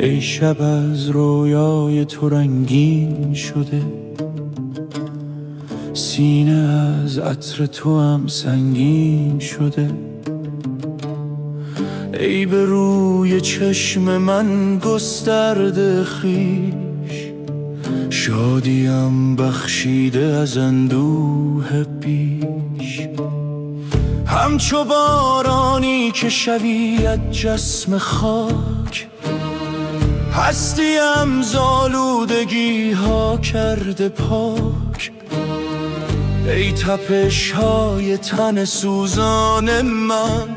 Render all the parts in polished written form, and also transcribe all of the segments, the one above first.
ای شب از رویای تو رنگین شده، سینه از عطر تو هم سنگین شده. ای به روی چشم من گسترده خویش، شادیم بخشیده از اندوه بیش. همچو بارانی که شوید جسم خاک، هستیم زالودگی ها کرده پاک. ای تپش های تن سوزان من،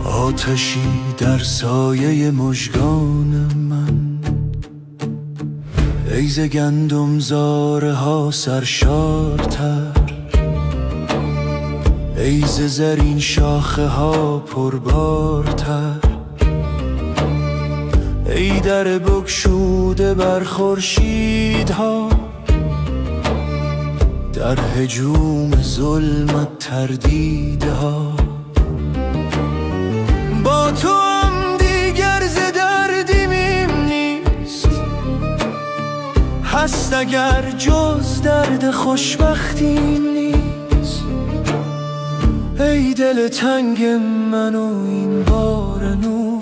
آتشی در سایه مژگان من. ای ز گندم زاره ها سرشارتر، ای ز زرین شاخه ها پربارتر. ای در بگشوده بر خورشیدها، در هجوم ظلمت تردیدها. با تو هم دیگر ز دردیم نیست، هست اگر جز درد خوشبختی نیست. ای دل تنگ من و این بار نور،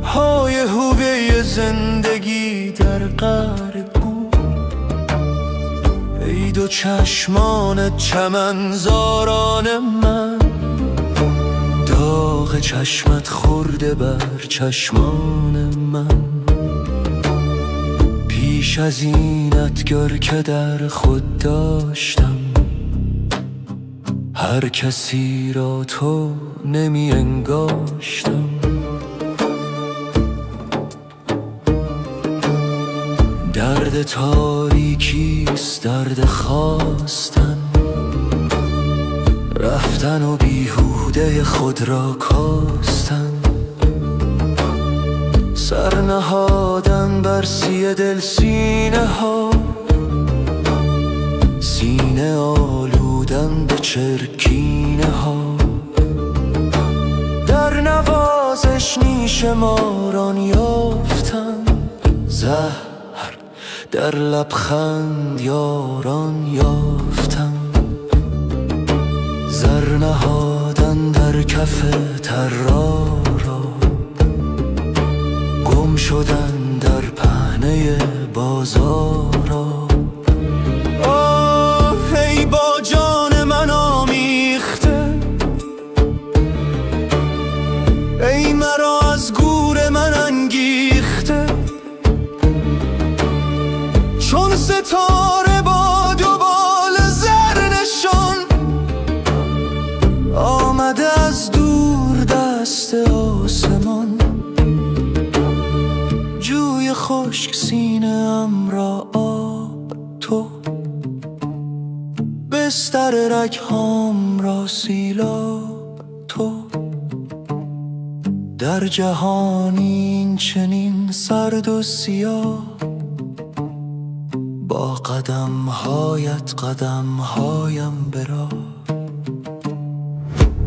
های هوه زندگی در قعر گور. ای دو چشمان چمنزاران من، داغ چشمت خورده بر چشمان من. پیش از اینت گر که در خود داشتم، هر کسی را تو نمی انگاشتم. درد تاریکیست درد خواستن، رفتن و بیهوده خود را کاستن. سر نهادن بر سی دل سینه ها، سینه آلودن به چرکینه ها. در نوازش نیش ماران یافتن، زهر در لبخند یاران یافتم. زر نهادن در کف طرارا، گم شدن در پهنه بازارا. آه ای با جان من آمیخته، ای مرا از گور من انگیخته. چون ستاره با دو بال زرنشان، آمده از دور دست آسمان. جوی خشک سینه ام را آب تو، بستر رگهام را سیلاب تو. در جهان این چنین سرد و سیاه، با قدم هایت قدم هایم برا.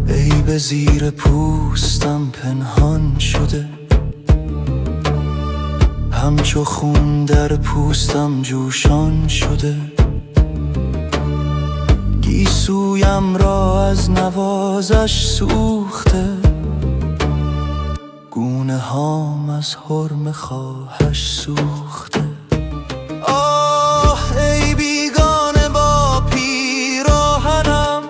ای به زیر پوستم پنهان شده، همچو خون در پوستم جوشان شده. گیسویم را از نوازش سوخته، گونه هام از حرم خواهش سوخته. ای بیگانه با پیراهنم،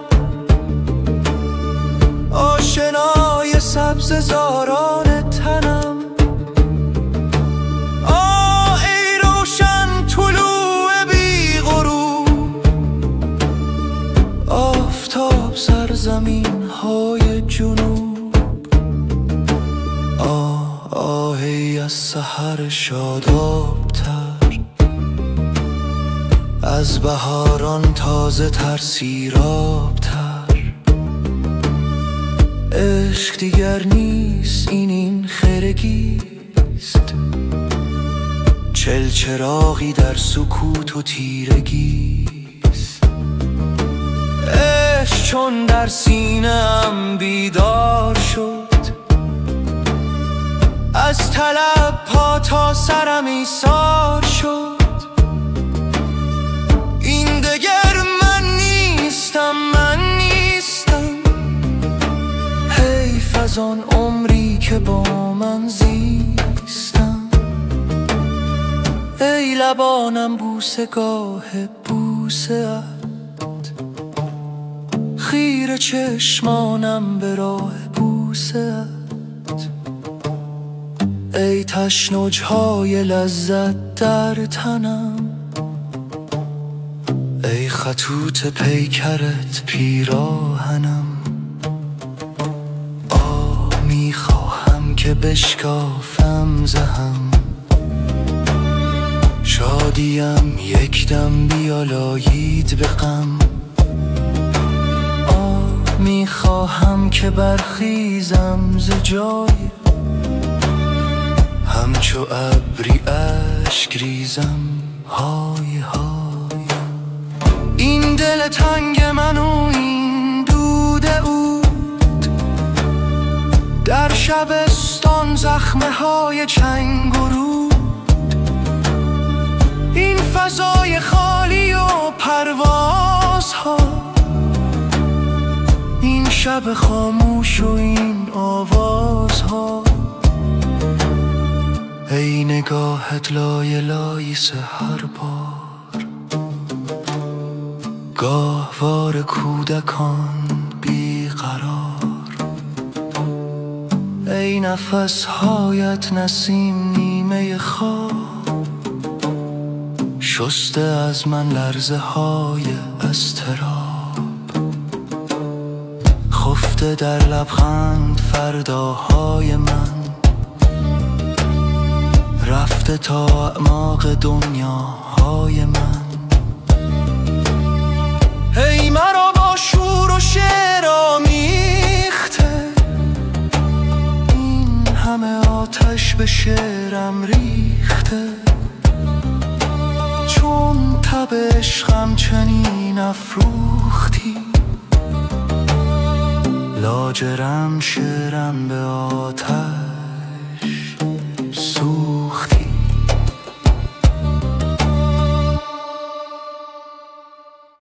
آشنای سبز زاران تنم. ای روشن طلوع بی غروب، آفتاب سرزمین های جنوب. آهی از سحر شاداب‌تر، از بهاران تازه تر سیراب‌تر. عشق دیگر نیست این خرگیست، چلچراغی در سکوت و تیرگیست. عشق چون در سینه‌ام بیدار شد، از طلب پا تا سرم ایثار شد. این دگر من نیستم، من نیستم. حیف از آن عمری که با من زیستم. ای لبانم بوسه گاه بوسه ات، خیره چشمانم به راه بوسه ات. ای تشنج‌های لذت در تنم، ای خطوط پیکرت پیراهنم. میخواهم که بشکافم زهم، شادیم یک دم بیالایید به غم. میخواهم که برخیزم ز جای، همچو ابری اشک ریزم های های. این دل تنگ من و این دود عود، در شبستان زخمه های چنگ و رود. این فضای خالی و پروازها، این شب خاموش و این آوازها. ای نگاهت لای لای سحر بار، گاهوار کودکان بیقرار. ای نفسهایت نسیم نیمه خواب، شسته از من لرزه های اضطراب. خفته در لبخند فرداهای من، رفته تا اعماق دنیاهای من. ای مرا با شور و شعر آمیخته، این همه آتش به شعرم ریخته. چون تب عشقم چنین افروختی، لاجرم شعرم به آتش